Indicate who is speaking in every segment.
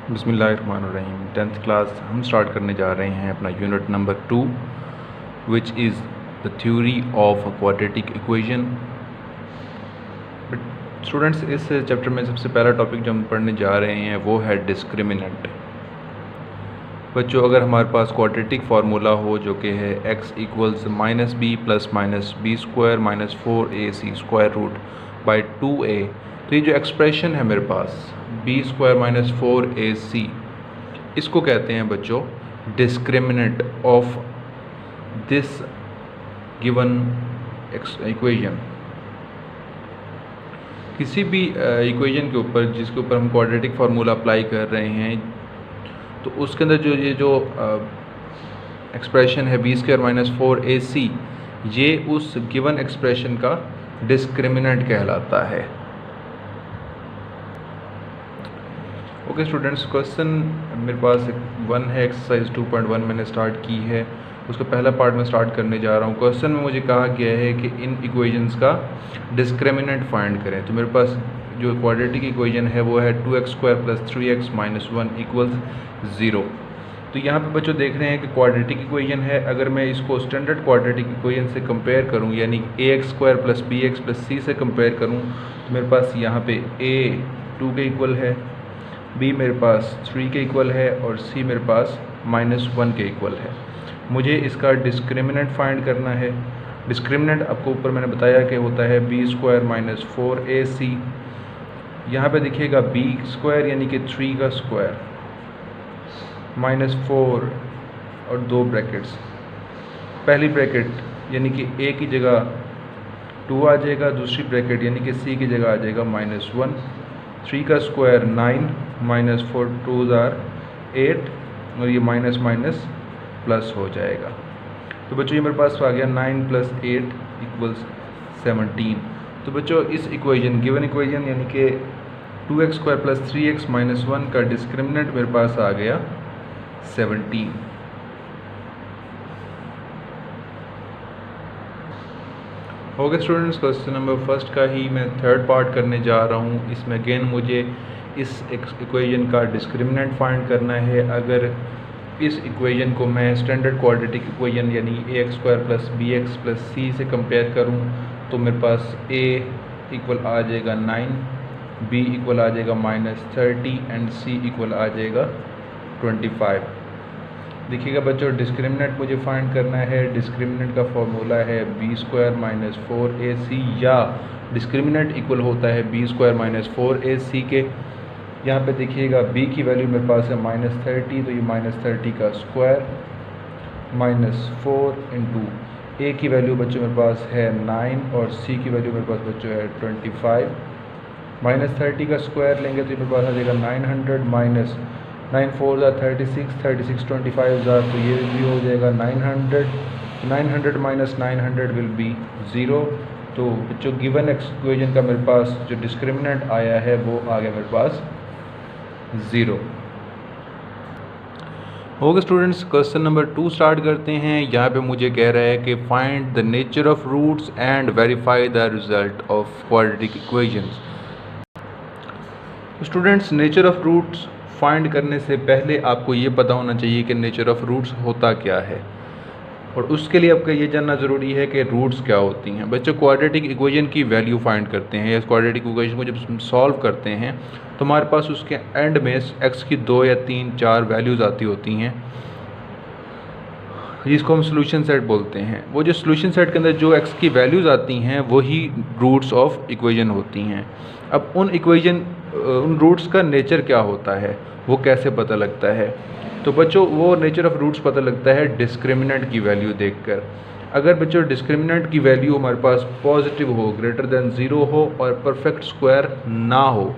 Speaker 1: बिस्मिल्लाहिर्रहमानिर्रहीम। 10th class हम start करने जा रहे हैं अपना unit number 2 which is the theory of quadratic equation. Students, इस चैप्टर में सबसे पहला टॉपिक जो हम पढ़ने जा रहे हैं वो है डिस्क्रिमिनेंट। बच्चों, अगर हमारे पास क्वाड्रेटिक फार्मूला हो जो कि है x equals -b plus -b square -4ac²√2a, तो ये जो एक्सप्रेशन है मेरे पास b स्क्वायर -4ac, इसको कहते हैं बच्चों discriminant of this given equation. किसी भी इक्वेशन के ऊपर जिसके ऊपर हम क्वाड्रेटिक फार्मूला अप्लाई कर रहे हैं, तो उसके अंदर जो एक्सप्रेशन है b स्क्वायर -4ac, ये उस गिवन एक्सप्रेशन का डिस्क्रिमिनेंट कहलाता है। ओके स्टूडेंट्स, क्वेश्चन मेरे पास 1 है, एक्सरसाइज 2.1 मैंने स्टार्ट की है, उसका पहला पार्ट में स्टार्ट करने जा रहा हूँ। क्वेश्चन में मुझे कहा गया है कि इन इक्वेशंस का डिस्क्रिमिनेंट फाइंड करें। तो मेरे पास जो क्वाड्रेटिक इक्वेशन है वो है 2x² + 3x - 1 = 0। तो यहाँ पे बच्चों देख रहे हैं कि क्वाड्रेटिक इक्वेशन है। अगर मैं इसको स्टैंडर्ड क्वाड्रेटिक इक्वेशन से कंपेयर करूँ, यानी ax² + bx + c से कंपेयर करूँ, तो मेरे पास यहाँ पे a 2 के इक्वल है, b मेरे पास 3 के इक्वल है और c मेरे पास -1 के इक्वल है। मुझे इसका डिस्क्रिमिनेंट फाइंड करना है। डिस्क्रिमिनेंट आपको ऊपर मैंने बताया कि होता है b स्क्वायर -4ac। यहाँ पे देखिएगा b स्क्वायर यानी कि 3 का स्क्वायर -4 और 2 ब्रैकेट्स। पहली ब्रैकेट यानी कि a की जगह 2 आ जाएगा, दूसरी ब्रैकेट यानी कि c की जगह आ जाएगा -1। 3 का स्क्वायर 9 -4 2s are 8 और ये माइनस माइनस प्लस हो जाएगा। तो बच्चों ये मेरे पास आ गया 9 + 8 = 17। तो बच्चों इस इक्वेशन गिवन इक्वेशन यानी कि 2x² + 3x - 1 का डिस्क्रिमिनेंट मेरे पास आ गया 17। Okay students, question number first का ही मैं थर्ड पार्ट करने जा रहा हूँ। इसमें अगेन मुझे इस इक्वेशन का डिस्क्रिमिनेंट फाइंड करना है। अगर इस इक्वेशन को मैं स्टैंडर्ड क्वाड्रेटिक इक्वेशन यानी ax² + bx + c से कंपेयर करूं, तो मेरे पास a इक्वल आ जाएगा 9, b इक्वल आ जाएगा -30 एंड c इक्वल आ जाएगा 25। देखिएगा बच्चों, डिस्क्रिमिनेंट मुझे फाइंड करना है। डिस्क्रिमिनेंट का फॉर्मूला है b स्क्वायर -4ac, या डिस्क्रिमिनेंट इक्वल होता है b स्क्वायर -4ac के। यहाँ पे देखिएगा b की वैल्यू मेरे पास है -30, तो ये -30 का स्क्वायर -4 इंटू a की वैल्यू बच्चों मेरे पास है 9 और c की वैल्यू मेरे पास बच्चों है 25। -30 का स्क्वायर लेंगे तो ये मेरे पास आ जाएगा 900 -9 4 are 36, 36 25 are, तो ये भी हो जाएगा 900। 900 - 900 विल बी 0। तो जो गिवन इक्वेशन का मेरे पास जो डिस्क्रिमिनेंट आया है वो आ गया मेरे पास 0। Okay students, question number 2 start करते हैं। यहाँ पे मुझे कह रहा है कि find the nature of roots and verify the result of quadratic equations. Students, nature of roots find करने से पहले आपको ये पता होना चाहिए कि नेचर ऑफ रूट्स होता क्या है, और उसके लिए आपका ये जानना ज़रूरी है कि रूट्स क्या होती हैं। बच्चों, क्वाड्रेटिक इक्वेशन की वैल्यू फाइंड करते हैं या क्वाड्रेटिक इक्वेशन को जब सॉल्व करते हैं तो हमारे पास उसके एंड में x की 2 या 3 4 वैल्यूज़ आती होती हैं, जिसको हम सोल्यूशन सेट बोलते हैं। वो जो सोल्यूशन सेट के अंदर जो x की वैल्यूज़ आती हैं वही रूट्स ऑफ इक्वेशन होती हैं। अब उन रूट्स का नेचर क्या होता है, वो कैसे पता लगता है? तो बच्चों वो नेचर ऑफ रूट्स पता लगता है डिस्क्रिमिनेंट की वैल्यू देखकर। अगर बच्चों डिस्क्रिमिनेंट की वैल्यू हमारे पास पॉजिटिव हो, ग्रेटर देन 0 हो और परफेक्ट स्क्वायर ना हो,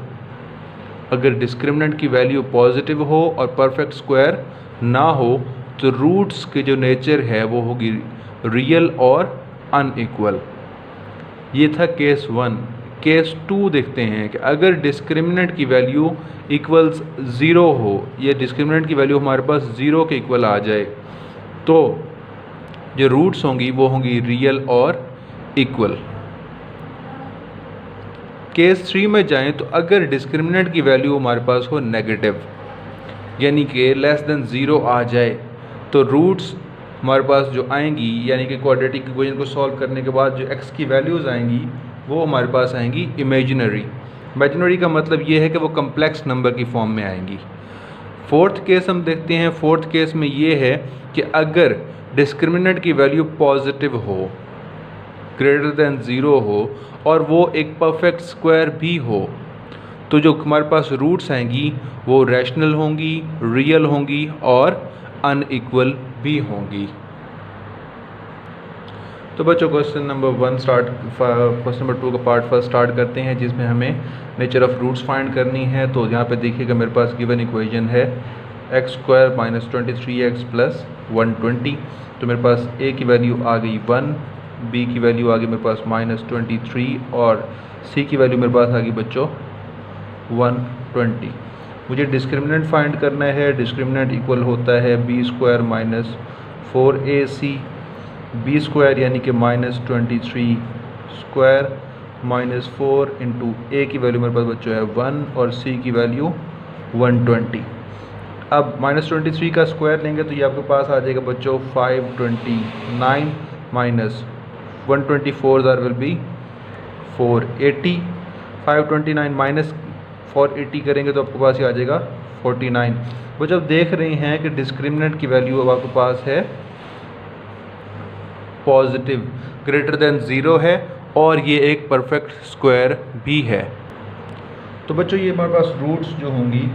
Speaker 1: अगर डिस्क्रिमिनेंट की वैल्यू पॉजिटिव हो और परफेक्ट स्क्वायर ना हो, तो रूट्स के जो नेचर है वो होगी रियल और अनइक्वल। ये था केस 1। केस 2 देखते हैं कि अगर डिस्क्रिमिनेंट की वैल्यू इक्वल्स 0 हो, ये डिस्क्रिमिनेंट की वैल्यू हमारे पास 0 के इक्वल आ जाए, तो जो रूट्स होंगी वो होंगी रियल और इक्वल। केस 3 में जाएं तो अगर डिस्क्रिमिनेंट की वैल्यू हमारे पास हो नेगेटिव, यानी कि लेस देन ज़ीरो आ जाए तो रूट्स हमारे पास जो आएंगी, यानी कि क्वाड्रेटिक इक्वेशन को सॉल्व करने के बाद जो x की वैल्यूज़ आएंगी वो हमारे पास आएंगी इमेजिनरी। इमेजिनरी का मतलब ये है कि वो कम्प्लेक्स नंबर की फॉर्म में आएंगी। फोर्थ केस हम देखते हैं। फोर्थ केस में ये है कि अगर डिस्क्रिमिनेंट की वैल्यू पॉजिटिव हो, ग्रेटर दैन ज़ीरो हो और वो एक परफेक्ट स्क्वायर भी हो, तो जो हमारे पास रूट्स आएंगी वो रैशनल होंगी, रियल होंगी और अनइक्वल भी होंगी। तो बच्चों क्वेश्चन नंबर 2 का पार्ट फर्स्ट स्टार्ट करते हैं, जिसमें हमें नेचर ऑफ रूट्स फाइंड करनी है। तो यहाँ पे देखिएगा मेरे पास गिवन इक्वेशन है x² - 23x + 120। तो मेरे पास a की वैल्यू आ गई 1, b की वैल्यू आ गई मेरे पास -23 और c की वैल्यू मेरे पास आ गई बच्चों 120। मुझे डिस्क्रिमिनेंट फाइंड करना है। डिस्क्रिमिनेंट इक्वल होता है b² - 4ac, b² यानी कि -23² -4 इंटू a की वैल्यू मेरे पास बच्चों है 1 और c की वैल्यू 120। अब -23 का स्क्वायर लेंगे तो ये आपके पास आ जाएगा बच्चों 529 minus 124 that will be 480। 529 minus 480 करेंगे तो आपके पास ये आ जाएगा 49। वो जब देख रहे हैं कि डिस्क्रिमिनेंट की वैल्यू अब आपके पास है पॉजिटिव, ग्रेटर देन ज़ीरो है और ये एक परफेक्ट स्क्वायर भी है। तो बच्चों ये हमारे पास रूट्स जो होंगी,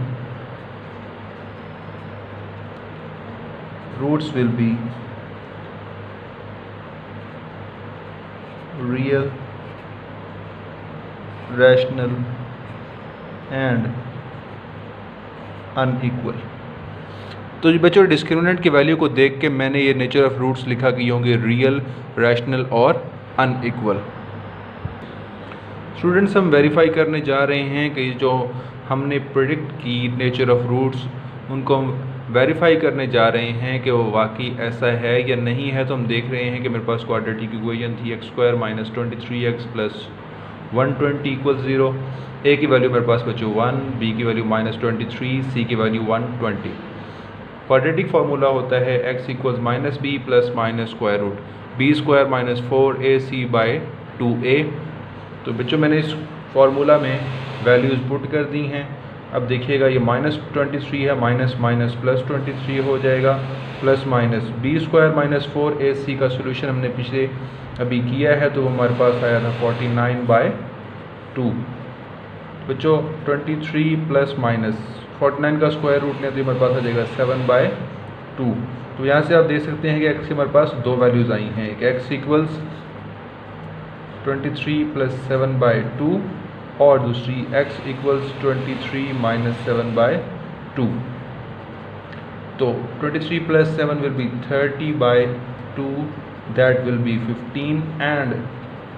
Speaker 1: roots will be real, rational and unequal. तो जो बच्चों डिस्क्रिमिनेंट की वैल्यू को देख के मैंने ये नेचर ऑफ रूट्स लिखा कि ये होंगे रियल, रैशनल और अनइक्वल। स्टूडेंट्स हम वेरीफाई करने जा रहे हैं कि जो हमने प्रेडिक्ट की नेचर ऑफ रूट्स उनको हम वेरीफाई करने जा रहे हैं कि वो वाकई ऐसा है या नहीं है। तो हम देख रहे हैं कि मेरे पास क्वाड्रेटिक इक्वेशन थी x² - 23x + 120 = 0। a की वैल्यू मेरे पास बच्चों 1, b की वैल्यू -23, c की वैल्यू 120। क्वाड्रेटिक फार्मूला होता है x = -b + square root b² - 4ac/2a। तो बच्चों मैंने इस फार्मूला में वैल्यूज़ पुट कर दी हैं। अब देखिएगा ये -23 है, माइनस माइनस +23 हो जाएगा, प्लस माइनस b² - 4ac का सोल्यूशन हमने पिछले अभी किया है तो वो हमारे पास आया था 49/2। बच्चों 23 प्लस माइनस 49 का स्क्वायर रूट लें तो हमारे पास आ जाएगा 7/2। तो यहाँ से आप देख सकते हैं कि x की हमारे पास दो वैल्यूज़ आई हैं, एक x = 23 + 7/2 और दूसरी x = 23 - 7/2। तो 23 + 7 will be 30/2, that will be 15, and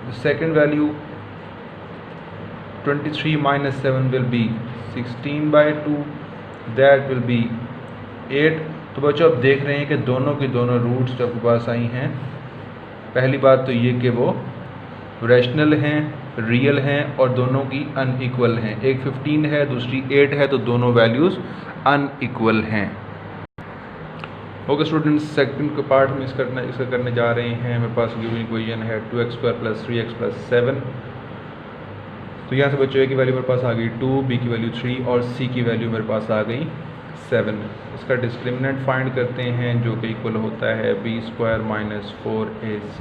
Speaker 1: the second value 23 - 7 will be 16/2, that will be 8। तो बच्चों आप देख रहे हैं कि दोनों की दोनों रूट्स जो आपके पास आई हैं, पहली बात तो ये कि वो रैशनल हैं, रियल हैं और दोनों की अनइक्वल हैं। एक 15 है, दूसरी 8 है, तो दोनों वैल्यूज़ अनइक्वल हैं। ओके स्टूडेंट्स, सेकंड का पार्ट में इसका करने जा रहे हैं। मेरे पास गिवन इक्वेशन है 2x² + 3x + 7। तो यहाँ से बच्चों a की वैल्यू मेरे पास आ गई 2, b की वैल्यू 3 और c की वैल्यू मेरे पास आ गई 7। इसका डिस्क्रिमिनेंट फाइंड करते हैं जो कि इक्वल होता है b² - 4ac।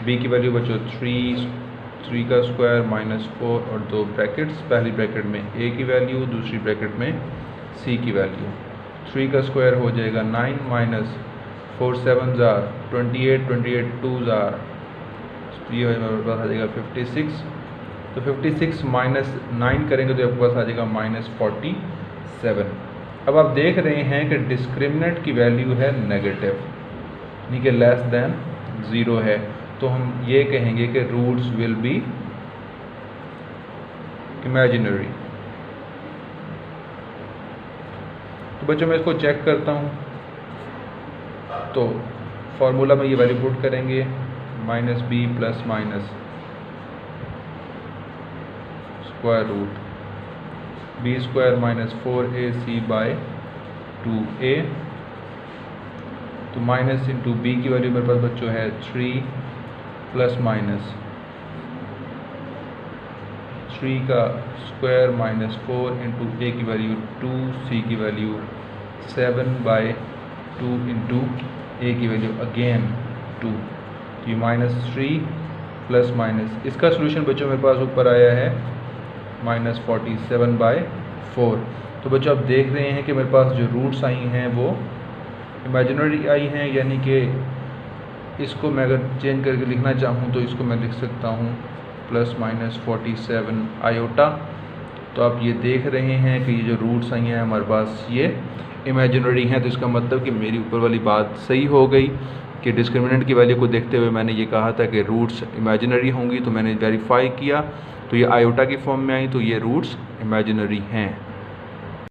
Speaker 1: b की वैल्यू बच्चों 3 का स्क्वायर -4 और दो ब्रैकेट्स, पहली ब्रैकेट में a की वैल्यू, दूसरी ब्रैकेट में c की वैल्यू। 3 का स्क्वायर हो जाएगा 9 माइनस 4 7 ज़ार 28, 28 2 ज़ार, ये हमारे पास आ जाएगा 56। तो 56 माइनस 9 करेंगे तो आपके पास आ जाएगा -47। अब आप देख रहे हैं कि डिस्क्रिमिनेंट की वैल्यू है नेगेटिव, यानी कि लेस देन ज़ीरो है। तो हम ये कहेंगे कि रूट्स विल बी इमेजिनरी। तो बच्चों मैं इसको चेक करता हूँ। तो फार्मूला में ये वैल्यू पुट करेंगे -b + minus square root b² - 4ac/2 two a, तो माइनस इंटू बी की वैल्यू मेरे पास बच्चों है 3 प्लस माइनस 3 का स्क्वायर माइनस 4 इंटू ए की वैल्यू 2, सी की वैल्यू 7/2 इंटू ए की वैल्यू अगेन 2, ये -3 प्लस माइनस इसका सोल्यूशन बच्चों मेरे पास ऊपर आया है -47/4। तो बच्चों आप देख रहे हैं कि मेरे पास जो रूट्स आई हैं वो इमेजिनरी आई हैं, यानी कि इसको मैं अगर चेंज करके लिखना चाहूँ तो इसको मैं लिख सकता हूँ +-47 आयोटा। तो आप ये देख रहे हैं कि ये जो रूट्स आई हैं हमारे पास ये इमेजिनरी हैं, तो इसका मतलब कि मेरी ऊपर वाली बात सही हो गई कि डिस्क्रिमिनेंट की वैल्यू को देखते हुए मैंने ये कहा था कि रूट्स इमेजिनरी होंगी, तो मैंने वेरीफाई किया तो ये आयोटा की फॉर्म में आई, तो ये रूट्स इमेजिनरी हैं।